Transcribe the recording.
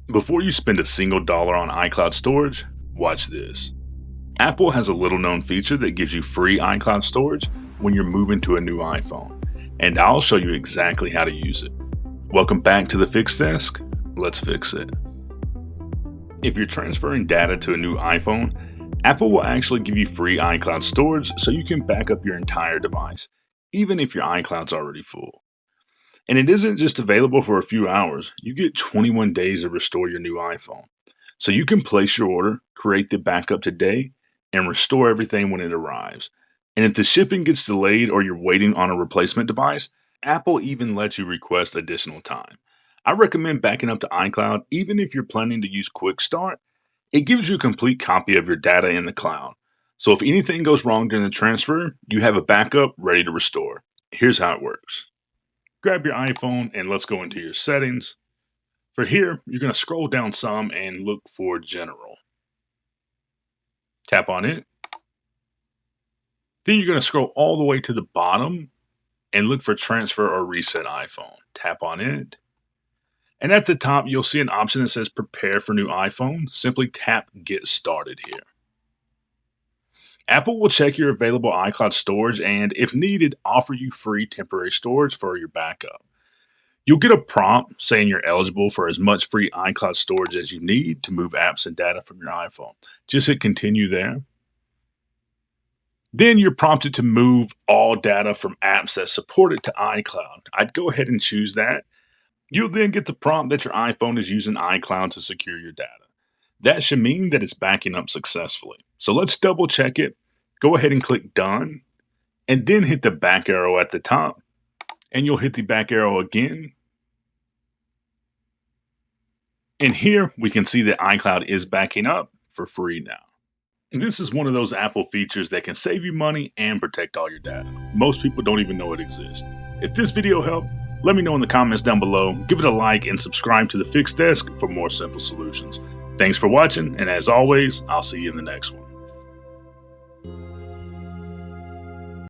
Before you spend a single dollar on iCloud storage, watch this. Apple has a little known feature that gives you free iCloud storage when you're moving to a new iPhone, and I'll show you exactly how to use it. Welcome back to the Fix Desk. Let's fix it. If you're transferring data to a new iPhone, Apple will actually give you free iCloud storage so you can back up your entire device, even if your iCloud's already full. And it isn't just available for a few hours, you get 21 days to restore your new iPhone. So you can place your order, create the backup today, and restore everything when it arrives. And if the shipping gets delayed or you're waiting on a replacement device, Apple even lets you request additional time. I recommend backing up to iCloud even if you're planning to use Quick Start. It gives you a complete copy of your data in the cloud. So if anything goes wrong during the transfer, you have a backup ready to restore. Here's how it works. Grab your iPhone and let's go into your settings. For here, you're going to scroll down some and look for General. Tap on it. Then you're going to scroll all the way to the bottom and look for Transfer or Reset iPhone. Tap on it. And at the top, you'll see an option that says Prepare for New iPhone. Simply tap Get Started here. Apple will check your available iCloud storage and, if needed, offer you free temporary storage for your backup. You'll get a prompt saying you're eligible for as much free iCloud storage as you need to move apps and data from your iPhone. Just hit Continue there. Then you're prompted to move all data from apps that support it to iCloud. I'd go ahead and choose that. You'll then get the prompt that your iPhone is using iCloud to secure your data. That should mean that it's backing up successfully. So let's double check it. Go ahead and click Done, and then hit the back arrow at the top, and you'll hit the back arrow again. And here we can see that iCloud is backing up for free now. And this is one of those Apple features that can save you money and protect all your data. Most people don't even know it exists. If this video helped, let me know in the comments down below. Give it a like and subscribe to the Fix Desk for more simple solutions. Thanks for watching, and as always, I'll see you in the next one.